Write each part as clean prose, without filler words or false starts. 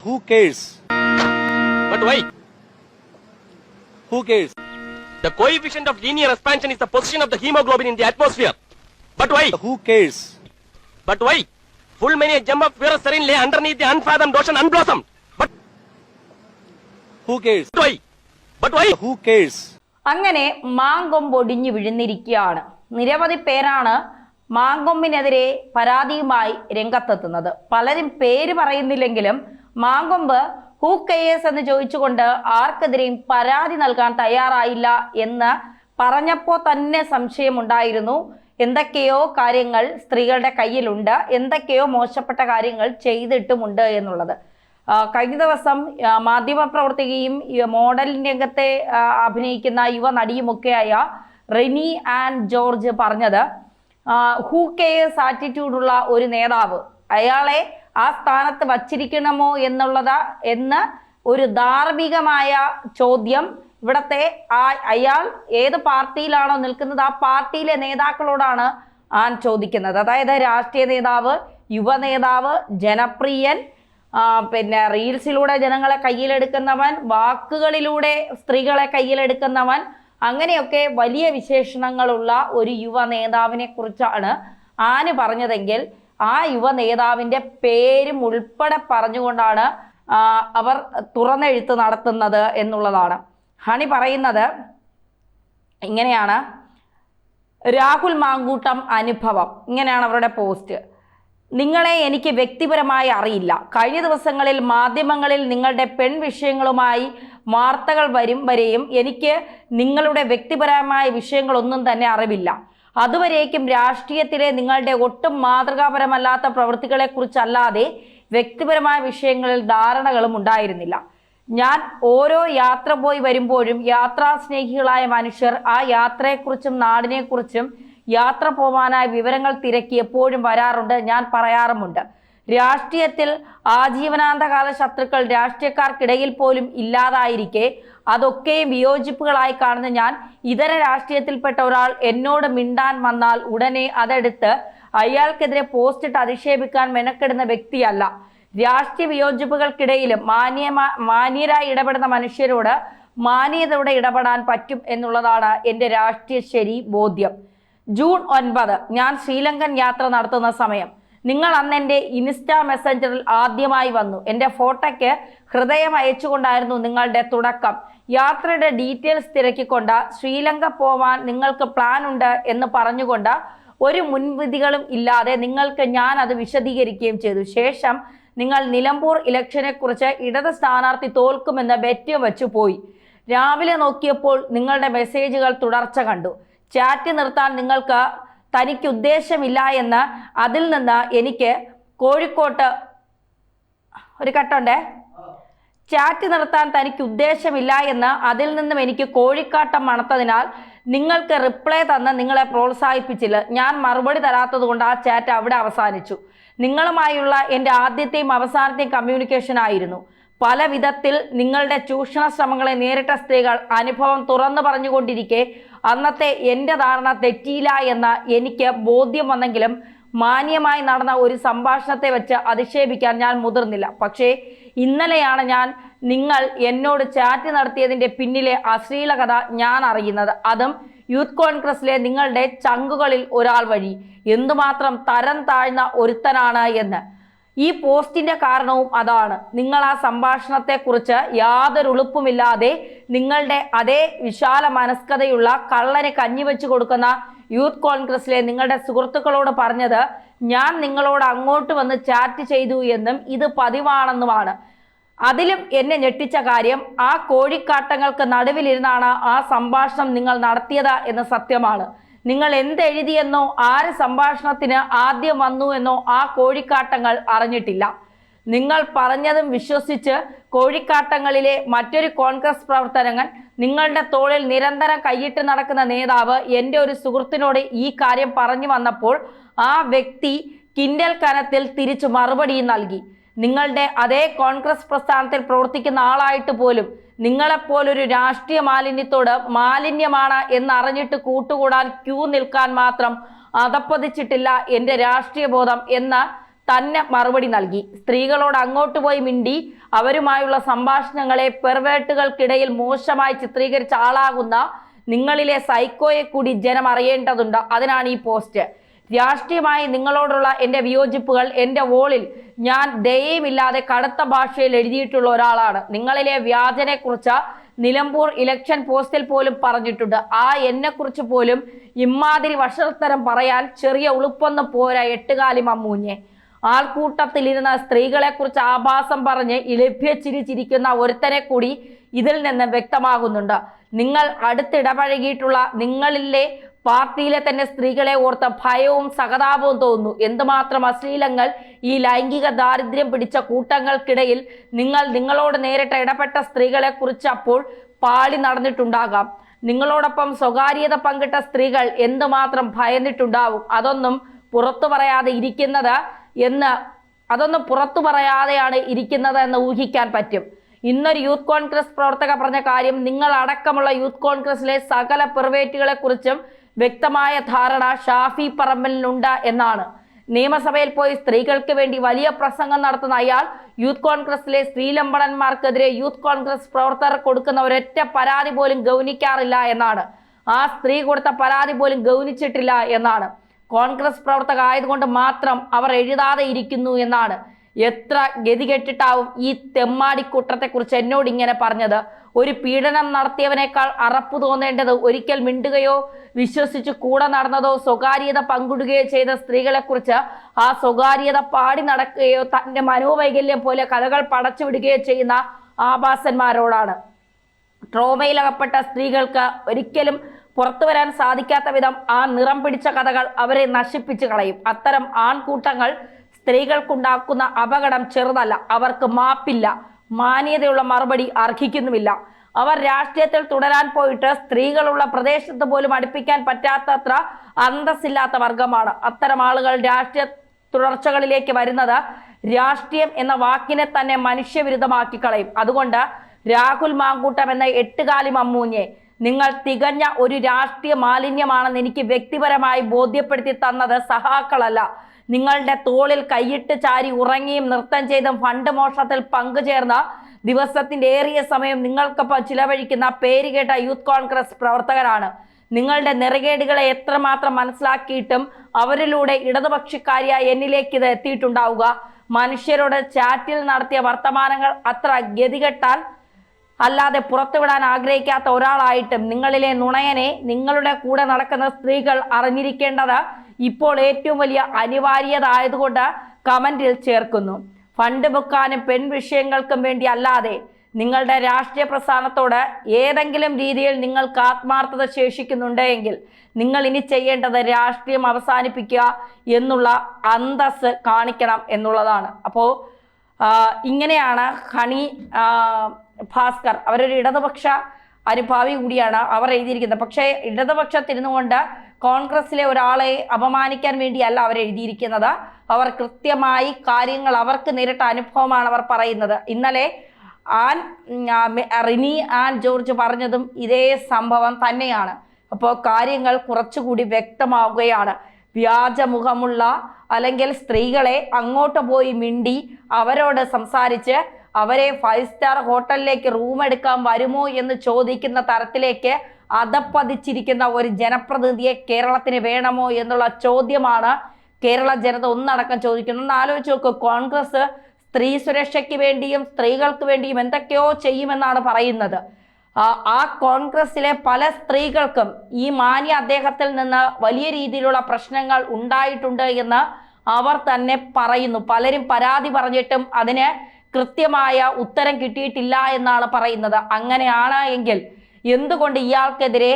Who cares? But why? Who cares? The coefficient of linear expansion is the position of the hemoglobin in the atmosphere. But why? Who cares? But why? Full many a gem of pure serene lay underneath the unfathomed ocean unblossomed. But Who cares? why? But why? Who cares? അങ്ങനെ മാങ്കൊമ്പൊടിഞ്ഞു വിഴുന്നിരിക്കുകയാണ്. നിരവധി പേരാണ് മാങ്കൊമ്പിനെതിരെ പരാതിയുമായി രംഗത്തെത്തുന്നത്. പലരും പേര് പറയുന്നില്ലെങ്കിലും Mankombu who cares എന്ന് ചോദിച്ചുകൊണ്ട് ആർക്കെതിരെയും പരാതി നൽകാൻ തയ്യാറായില്ല എന്ന് പറഞ്ഞപ്പോൾ തന്നെ സംശയമുണ്ടായിരുന്നു. എന്തൊക്കെയോ കാര്യങ്ങൾ സ്ത്രീകളുടെ കയ്യിലുണ്ട്, എന്തൊക്കെയോ മോശപ്പെട്ട കാര്യങ്ങൾ ചെയ്തിട്ടുമുണ്ട് എന്നുള്ളത്. കഴിഞ്ഞ ദിവസം മാധ്യമപ്രവർത്തകയും മോഡലിംഗ് രംഗത്തെ അഭിനയിക്കുന്ന യുവ നടിയുമൊക്കെയായ റെനി ആൻഡ് ജോർജ് പറഞ്ഞത്, ഹൂ കെയേഴ്സ് ആറ്റിറ്റ്യൂഡുള്ള ഒരു നേതാവ് അയാളെ ആ സ്ഥാനത്ത് വച്ചിരിക്കണമോ എന്ന് ഒരു ധാർമ്മികമായ ചോദ്യം ഇവിടത്തെ അയാൾ ഏത് പാർട്ടിയിലാണോ നിൽക്കുന്നത് ആ പാർട്ടിയിലെ നേതാക്കളോടാണ് ചോദിക്കുന്നത്. അതായത് രാഷ്ട്രീയ നേതാവ്, യുവ നേതാവ്, ജനപ്രിയൻ, പിന്നെ റീൽസിലൂടെ ജനങ്ങളെ കയ്യിലെടുക്കുന്നവൻ, വാക്കുകളിലൂടെ സ്ത്രീകളെ കയ്യിലെടുക്കുന്നവൻ, അങ്ങനെയൊക്കെ വലിയ വിശേഷണങ്ങളുള്ള ഒരു യുവ നേതാവിനെ കുറിച്ചാണ് പറഞ്ഞതെങ്കിൽ ആ യുവ നേതാവിൻ്റെ പേരും ഉൾപ്പെടെ പറഞ്ഞുകൊണ്ടാണ് അവർ തുറന്നെഴുത്ത് നടത്തുന്നത് എന്നുള്ളതാണ്. ഹണി പറയുന്നത് ഇങ്ങനെയാണ്: രാഹുൽ മാങ്കൂട്ടം അനുഭവം. ഇങ്ങനെയാണ് അവരുടെ പോസ്റ്റ്. നിങ്ങളെ എനിക്ക് വ്യക്തിപരമായി അറിയില്ല. കഴിഞ്ഞ ദിവസങ്ങളിൽ മാധ്യമങ്ങളിൽ നിങ്ങളുടെ പെൺ വിഷയങ്ങളുമായി വാർത്തകൾ വരെയും എനിക്ക് നിങ്ങളുടെ വ്യക്തിപരമായ വിഷയങ്ങളൊന്നും തന്നെ അറിവില്ല. അതുവരേക്കും രാഷ്ട്രീയത്തിലെ നിങ്ങളുടെ ഒട്ടും മാതൃകാപരമല്ലാത്ത പ്രവൃത്തികളെക്കുറിച്ചല്ലാതെ വ്യക്തിപരമായ വിഷയങ്ങളിൽ ധാരണകളും ഉണ്ടായിരുന്നില്ല. ഞാൻ ഓരോ യാത്ര പോയി വരുമ്പോഴും യാത്രാസ്നേഹികളായ മനുഷ്യർ ആ യാത്രയെക്കുറിച്ചും നാടിനെക്കുറിച്ചും യാത്ര പോവാനായ വിവരങ്ങൾ തിരക്കി എപ്പോഴും വരാറുണ്ട്. ഞാൻ പറയാറുമുണ്ട്, രാഷ്ട്രീയത്തിൽ ആജീവനാന്തകാല ശത്രുക്കൾ രാഷ്ട്രീയക്കാർക്കിടയിൽ പോലും ഇല്ലാതായിരിക്കെ അതൊക്കെയും വിയോജിപ്പുകളായി കാണുന്ന ഞാൻ ഇതര രാഷ്ട്രീയത്തിൽപ്പെട്ട ഒരാൾ എന്നോട് മിണ്ടാൻ വന്നാൽ ഉടനെ അതെടുത്ത് അയാൾക്കെതിരെ പോസ്റ്റിട്ട് അധിക്ഷേപിക്കാൻ മെനക്കെടുന്ന വ്യക്തിയല്ല. രാഷ്ട്രീയ വിയോജിപ്പുകൾക്കിടയിലും മാന്യരായി ഇടപെടുന്ന മനുഷ്യരോട് മാന്യതയോടെ ഇടപെടാൻ പറ്റും എന്നുള്ളതാണ് എൻ്റെ രാഷ്ട്രീയ ശരി ബോധ്യം. ജൂൺ 9 ഞാൻ ശ്രീലങ്കൻ യാത്ര നടത്തുന്ന സമയം നിങ്ങൾ അന്ന് എൻ്റെ ഇൻസ്റ്റാ മെസ്സഞ്ചറിൽ ആദ്യമായി വന്നു. എൻ്റെ ഫോട്ടോയ്ക്ക് ഹൃദയം അയച്ചുകൊണ്ടായിരുന്നു നിങ്ങളുടെ തുടക്കം. യാത്രയുടെ ഡീറ്റെയിൽസ് തിരക്കിക്കൊണ്ട് ശ്രീലങ്ക പോവാൻ നിങ്ങൾക്ക് പ്ലാൻ ഉണ്ട് എന്ന് പറഞ്ഞുകൊണ്ട് ഒരു മുൻവിധികളും ഇല്ലാതെ നിങ്ങൾക്ക് ഞാൻ അത് വിശദീകരിക്കുകയും ചെയ്തു. ശേഷം നിങ്ങൾ നിലമ്പൂർ ഇലക്ഷനെ കുറിച്ച് ഇടത് സ്ഥാനാർത്ഥി തോൽക്കുമെന്ന് ബെറ്റ് വെച്ചു പോയി. രാവിലെ നോക്കിയപ്പോൾ നിങ്ങളുടെ മെസ്സേജുകൾ തുടർച്ച കണ്ടു. ചാറ്റ് നിർത്താൻ തനിക്ക് ഉദ്ദേശമില്ല എന്ന് അതിൽ നിന്ന് എനിക്ക് കോഴിക്കോട്ട് ഒരു കട്ടുണ്ടേ ചാറ്റ് നിർത്താൻ തനിക്ക് ഉദ്ദേശമില്ല എന്ന് അതിൽ നിന്നും എനിക്ക് കോഴിക്കാട്ടം മണത്തതിനാൽ നിങ്ങൾക്ക് റിപ്ലൈ തന്ന് നിങ്ങളെ പ്രോത്സാഹിപ്പിച്ചില്ല. ഞാൻ മറുപടി തരാത്തത് കൊണ്ട് ആ ചാറ്റ് അവിടെ അവസാനിച്ചു. നിങ്ങളുമായുള്ള എൻ്റെ ആദ്യത്തെയും അവസാനത്തെയും കമ്മ്യൂണിക്കേഷൻ ആയിരുന്നു. പല വിധത്തിൽ നിങ്ങളുടെ ചൂഷണ ശ്രമങ്ങളെ നേരിട്ട സ്ത്രീകൾ അനുഭവം തുറന്നു പറഞ്ഞുകൊണ്ടിരിക്കെ അന്നത്തെ എൻ്റെ ധാരണ തെറ്റിയില്ല എന്ന് എനിക്ക് ബോധ്യം വന്നെങ്കിലും മാന്യമായി നടന്ന ഒരു സംഭാഷണത്തെ വെച്ച് അധിക്ഷേപിക്കാൻ ഞാൻ മുതിർന്നില്ല. പക്ഷേ ഇന്നലെയാണ് നിങ്ങൾ എന്നോട് ചാറ്റ് നടത്തിയതിൻ്റെ പിന്നിലെ അശ്ലീല കഥ ഞാൻ അറിയുന്നത്. അതും യൂത്ത് കോൺഗ്രസിലെ നിങ്ങളുടെ ചങ്കുകളിൽ ഒരാൾ വഴി. എന്തുമാത്രം തരം താഴ്ന്ന ഒരുത്തനാണ് എന്ന്. ഈ പോസ്റ്റിന്റെ കാരണവും അതാണ്. നിങ്ങൾ ആ സംഭാഷണത്തെക്കുറിച്ച് യാതൊരു ഉളുപ്പുമില്ലാതെ നിങ്ങളുടെ അതേ വിശാല മനസ്കതയുള്ള കള്ളന് കഞ്ഞിവെച്ചു കൊടുക്കുന്ന യൂത്ത് കോൺഗ്രസിലെ നിങ്ങളുടെ സുഹൃത്തുക്കളോട് പറഞ്ഞത് ഞാൻ നിങ്ങളോട് അങ്ങോട്ട് വന്ന് ചാറ്റ് ചെയ്തു എന്നും ഇത് പതിവാണെന്നുമാണ്. അതിലും എന്നെ ഞെട്ടിച്ച കാര്യം ആ കോഴിക്കാട്ടങ്ങൾക്ക് നടുവിലിരുന്നാണ് ആ സംഭാഷണം നിങ്ങൾ നടത്തിയത് എന്ന സത്യമാണ്. നിങ്ങൾ എന്തെഴുതിയെന്നോ ആര് സംഭാഷണത്തിന് ആദ്യം വന്നു എന്നോ ആ കോഴിക്കാട്ടങ്ങൾ അറിഞ്ഞിട്ടില്ല. നിങ്ങൾ പറഞ്ഞതും വിശ്വസിച്ച് കോഴിക്കാട്ടങ്ങളിലെ മറ്റൊരു കോൺഗ്രസ് പ്രവർത്തകൻ, നിങ്ങളുടെ തോളിൽ നിരന്തരം കൈയിട്ട് നടക്കുന്ന നേതാവ് എൻ്റെ ഒരു സുഹൃത്തിനോട് ഈ കാര്യം പറഞ്ഞു വന്നപ്പോൾ ആ വ്യക്തി കിൻഡൽ കനത്തിൽ തിരിച്ചു മറുപടിയും നൽകി. നിങ്ങളുടെ അതേ കോൺഗ്രസ് പ്രസ്ഥാനത്തിൽ പ്രവർത്തിക്കുന്ന ആളായിട്ട് പോലും നിങ്ങളെപ്പോലൊരു രാഷ്ട്രീയ മാലിന്യത്തോട് മാലിന്യമാണ് എന്നറിഞ്ഞിട്ട് കൂട്ടുകൂടാൻ ക്യൂ നിൽക്കാൻ മാത്രം അതപ്പതിച്ചിട്ടില്ല എൻ്റെ രാഷ്ട്രീയ ബോധം എന്ന് തന്നെ മറുപടി നൽകി. സ്ത്രീകളോട് അങ്ങോട്ട് പോയി മിണ്ടി അവരുമായുള്ള സംഭാഷണങ്ങളെ പെർവേർട്ടുകൾക്കിടയിൽ മോശമായി ചിത്രീകരിച്ച ആളാകുന്ന നിങ്ങളിലെ സൈക്കോയെ കൂടി ജനം അറിയേണ്ടതുണ്ട്. അതിനാണ് ഈ പോസ്റ്റ്. രാഷ്ട്രീയമായി നിങ്ങളോടുള്ള എൻ്റെ വിയോജിപ്പുകൾ എൻ്റെ വോളിൽ ഞാൻ ദയയുമില്ലാതെ കടുത്ത ഭാഷയിൽ എഴുതിയിട്ടുള്ള ഒരാളാണ്. നിങ്ങളിലെ വ്യാജനെ കുറിച്ച് നിലമ്പൂർ ഇലക്ഷൻ പോസ്റ്റിൽ പോലും പറഞ്ഞിട്ടുണ്ട്. എന്നെക്കുറിച്ച് പോലും ഇമ്മാതിരി വഷളത്തരം പറയാൻ ചെറിയ ഉളുപ്പൊന്നും പോരാ എട്ടുകാലി മമ്മൂഞ്ഞെ. ആൾക്കൂട്ടത്തിലിരുന്ന സ്ത്രീകളെ കുറിച്ച് ആഭാസം പറഞ്ഞ് ഇലഭ്യച്ചിരിച്ചിരിക്കുന്ന ഒരുത്തനെ കൂടി ഇതിൽ നിന്ന് വ്യക്തമാകുന്നുണ്ട്. നിങ്ങൾ അടുത്തിടപഴകിയിട്ടുള്ള നിങ്ങളിലെ പാർട്ടിയിലെ തന്നെ സ്ത്രീകളെ ഓർത്ത് ഭയവും സഹതാപവും തോന്നുന്നു. എന്തുമാത്രം അശ്ലീലങ്ങൾ ഈ ലൈംഗിക ദാരിദ്ര്യം പിടിച്ച കൂട്ടങ്ങൾക്കിടയിൽ നിങ്ങളോട് നേരിട്ട് ഇടപെട്ട സ്ത്രീകളെ കുറിച്ച് അപ്പോൾ പാളി നടന്നിട്ടുണ്ടാകാം. നിങ്ങളോടൊപ്പം സ്വകാര്യത പങ്കിട്ട സ്ത്രീകൾ എന്തുമാത്രം ഭയന്നിട്ടുണ്ടാവും. അതൊന്നും പുറത്തു പറയാതെയാണ് ഇരിക്കുന്നത് എന്ന് ഊഹിക്കാൻ പറ്റും. ഇന്നൊരു യൂത്ത് കോൺഗ്രസ് പ്രവർത്തക പറഞ്ഞ കാര്യം നിങ്ങൾ അടക്കമുള്ള യൂത്ത് കോൺഗ്രസിലെ സകല പെർവേറ്റുകളെ കുറിച്ചും വ്യക്തമായ ധാരണ ഷാഫി പറമ്പലിനുണ്ട് എന്നാണ്. നിയമസഭയിൽ പോയി സ്ത്രീകൾക്ക് വേണ്ടി വലിയ പ്രസംഗം നടത്തുന്ന അയാൾ യൂത്ത് കോൺഗ്രസിലെ സ്ത്രീലമ്പടന്മാർക്കെതിരെ യൂത്ത് കോൺഗ്രസ് പ്രവർത്തകർ കൊടുക്കുന്ന ഒരൊറ്റ പരാതി പോലും ഗൗനിക്കാറില്ല എന്നാണ്. ആ സ്ത്രീ കൊടുത്ത പരാതി പോലും ഗൗനിച്ചിട്ടില്ല എന്നാണ്. കോൺഗ്രസ് പ്രവർത്തക ആയതുകൊണ്ട് മാത്രം അവർ എഴുതാതെ ഇരിക്കുന്നു എന്നാണ്. എത്ര ഗതികെട്ടിട്ടാവും ഈ തെമ്മാടിക്കൂട്ടത്തെ കുറിച്ച് എന്നോട് ഇങ്ങനെ പറഞ്ഞത്. ഒരു പീഡനം നടത്തിയവനേക്കാൾ അറപ്പ് തോന്നേണ്ടത് ഒരിക്കൽ മിണ്ടുകയോ വിശ്വസിച്ച് കൂടെ നടന്നതോ സ്വകാര്യത പങ്കിടുകയോ ചെയ്ത സ്ത്രീകളെ കുറിച്ച് ആ സ്വകാര്യത പാടി നടക്കുകയോ തന്റെ മനോവൈകല്യം പോലെ കഥകൾ പടച്ചു വിടുകയോ ചെയ്യുന്ന ആഭാസന്മാരോടാണ്. ട്രോമയിലകപ്പെട്ട സ്ത്രീകൾക്ക് ഒരിക്കലും പുറത്തു വരാൻ സാധിക്കാത്ത വിധം ആ നിറം പിടിച്ച കഥകൾ അവരെ നശിപ്പിച്ചു കളയും. അത്തരം ആൺകൂട്ടങ്ങൾ സ്ത്രീകൾക്കുണ്ടാക്കുന്ന അപകടം ചെറുതല്ല. അവർക്ക് മാപ്പില്ല, മാന്യതയുള്ള മറുപടി അർഹിക്കുന്നുമില്ല. അവർ രാഷ്ട്രീയത്തിൽ തുടരാൻ പോയിട്ട് സ്ത്രീകളുള്ള പ്രദേശത്ത് പോലും അടുപ്പിക്കാൻ പറ്റാത്തത്ര അന്തസ്സില്ലാത്ത വർഗമാണ്. അത്തരം ആളുകൾ രാഷ്ട്രീയ തുടർച്ചകളിലേക്ക് വരുന്നത് രാഷ്ട്രീയം എന്ന വാക്കിനെ തന്നെ മനുഷ്യവിരുദ്ധമാക്കി കളയും. അതുകൊണ്ട് രാഹുൽ മാങ്കൂട്ടം എന്ന എട്ടുകാലി മമ്മൂഞ്ഞെ, നിങ്ങൾ തികഞ്ഞ ഒരു രാഷ്ട്രീയ മാലിന്യമാണെന്ന് എനിക്ക് വ്യക്തിപരമായി ബോധ്യപ്പെടുത്തി തന്നത് സഹാക്കളല്ല, നിങ്ങളുടെ തോളിൽ കൈയിട്ട് ചാരി ഉറങ്ങിയും നൃത്തം ചെയ്തും ഫണ്ട് മോഷണത്തിൽ പങ്കുചേർന്ന ദിവസത്തിന്റെ ഏറിയ സമയം നിങ്ങൾക്കൊപ്പം ചിലവഴിക്കുന്ന പേരുകേട്ട യൂത്ത് കോൺഗ്രസ് പ്രവർത്തകരാണ്. നിങ്ങളുടെ നെറുകേടുകളെ എത്രമാത്രം മനസ്സിലാക്കിയിട്ടും അവരിലൂടെ ഇടതുപക്ഷക്കാരിയായ എന്നിലേക്ക് ഇത് എത്തിയിട്ടുണ്ടാവുക. മനുഷ്യരോട് ചാറ്റിൽ നടത്തിയ വർത്തമാനങ്ങൾ അത്ര ഗതികെട്ടാൽ അല്ലാതെ പുറത്തുവിടാൻ ആഗ്രഹിക്കാത്ത ഒരാളായിട്ടും നിങ്ങളിലെ നുണയനെ നിങ്ങളുടെ കൂടെ നടക്കുന്ന സ്ത്രീകൾ അറിഞ്ഞിരിക്കേണ്ടത് ഇപ്പോൾ ഏറ്റവും വലിയ അനിവാര്യത ആയതുകൊണ്ട് കമന്റിൽ ചേർക്കുന്നു. ഫണ്ട് വെക്കാനും പെൺ വിഷയങ്ങൾക്കും വേണ്ടി അല്ലാതെ നിങ്ങളുടെ രാഷ്ട്രീയ പ്രസ്ഥാനത്തോട് ഏതെങ്കിലും രീതിയിൽ നിങ്ങൾക്ക് ആത്മാർത്ഥത ശേഷിക്കുന്നുണ്ടെങ്കിൽ നിങ്ങൾ ഇനി ചെയ്യേണ്ടത് രാഷ്ട്രീയം അവസാനിപ്പിക്കുക എന്നുള്ള അന്തസ് കാണിക്കണം എന്നുള്ളതാണ്. അപ്പോൾ ഇങ്ങനെയാണ് ഹണി ഭാസ്കർ, അവരൊരു ഇടതുപക്ഷ അനുഭാവി കൂടിയാണ്, അവർ എഴുതിയിരിക്കുന്നത്. പക്ഷേ ഇടതുപക്ഷത്തിരുന്നു കൊണ്ട് കോൺഗ്രസിലെ ഒരാളെ അപമാനിക്കാൻ വേണ്ടിയല്ല അവർ എഴുതിയിരിക്കുന്നത്. അവർ കൃത്യമായി കാര്യങ്ങൾ അവർക്ക് നേരിട്ട അനുഭവമാണ് അവർ പറയുന്നത്. ഇന്നലെ റിനി ആൻ ജോർജ് പറഞ്ഞതും ഇതേ സംഭവം തന്നെയാണ്. അപ്പോൾ കാര്യങ്ങൾ കുറച്ചുകൂടി വ്യക്തമാവുകയാണ്. വ്യാജമുഖമുള്ള അല്ലെങ്കിൽ സ്ത്രീകളെ അങ്ങോട്ട് പോയി മിണ്ടി അവരോട് സംസാരിച്ച് അവരെ 5 സ്റ്റാർ ഹോട്ടലിലേക്ക് റൂം എടുക്കാൻ വരുമോ എന്ന് ചോദിക്കുന്ന തരത്തിലേക്ക് അധപ്പതിച്ചിരിക്കുന്ന ഒരു ജനപ്രതിനിധിയെ കേരളത്തിന് വേണമോ എന്നുള്ള ചോദ്യമാണ് കേരള ജനത ഒന്നടക്കം ചോദിക്കുന്നത്. ഒന്ന് ആലോചിച്ച് നോക്കൂ. കോൺഗ്രസ് സ്ത്രീ സുരക്ഷയ്ക്ക് വേണ്ടിയും സ്ത്രീകൾക്ക് വേണ്ടിയും എന്തൊക്കെയോ ചെയ്യുമെന്നാണ് പറയുന്നത്. ആ കോൺഗ്രസിലെ പല സ്ത്രീകൾക്കും ഈ മാന്യ അദ്ദേഹത്തിൽ നിന്ന് വലിയ രീതിയിലുള്ള പ്രശ്നങ്ങൾ ഉണ്ടായിട്ടുണ്ട് എന്ന് അവർ തന്നെ പറയുന്നു. പലരും പരാതി പറഞ്ഞിട്ടും അതിന് കൃത്യമായ ഉത്തരം കിട്ടിയിട്ടില്ല എന്നാണ് പറയുന്നത്. അങ്ങനെയാണ് എങ്കിൽ എന്തുകൊണ്ട് ഇയാൾക്കെതിരെ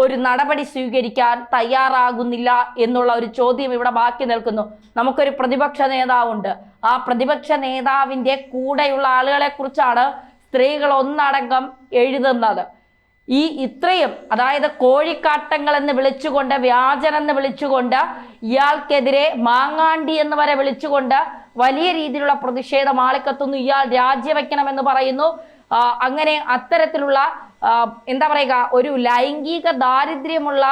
ഒരു നടപടി സ്വീകരിക്കാൻ തയ്യാറാകുന്നില്ല എന്നുള്ള ഒരു ചോദ്യം ഇവിടെ ബാക്കി നിൽക്കുന്നു. നമുക്കൊരു പ്രതിപക്ഷ നേതാവുണ്ട്. ആ പ്രതിപക്ഷ നേതാവിൻ്റെ കൂടെയുള്ള ആളുകളെ കുറിച്ചാണ് സ്ത്രീകൾ ഒന്നടങ്കം എഴുതുന്നത്. ഇത്രയും, അതായത് കോഴിക്കാട്ടങ്ങൾ എന്ന് വിളിച്ചുകൊണ്ട്, വ്യാജനെന്ന് വിളിച്ചുകൊണ്ട്, ഇയാൾക്കെതിരെ മാങ്ങാണ്ടി എന്ന് വരെ വിളിച്ചുകൊണ്ട് വലിയ രീതിയിലുള്ള പ്രതിഷേധം ആളിക്കത്തുന്നു. ഇയാൾ രാജിവെക്കണമെന്ന് പറയുന്നു. അങ്ങനെ അത്തരത്തിലുള്ള എന്താ പറയുക, ഒരു ലൈംഗിക ദാരിദ്ര്യമുള്ള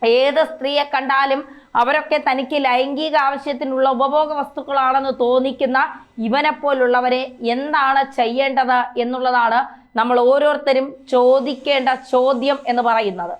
ഏത് സ്ത്രീയെ കണ്ടാലും അവരൊക്കെ തനിക്ക് ലൈംഗിക ആവശ്യത്തിനുള്ള ഉപഭോഗ വസ്തുക്കളാണെന്ന് തോന്നിക്കുന്ന ഇവനെപ്പോലുള്ളവരെ എന്താണ് ചെയ്യേണ്ടത് എന്നുള്ളതാണ് നമ്മൾ ഓരോരുത്തരും ചോദിക്കേണ്ട ചോദ്യം എന്ന് പറയുന്നത്.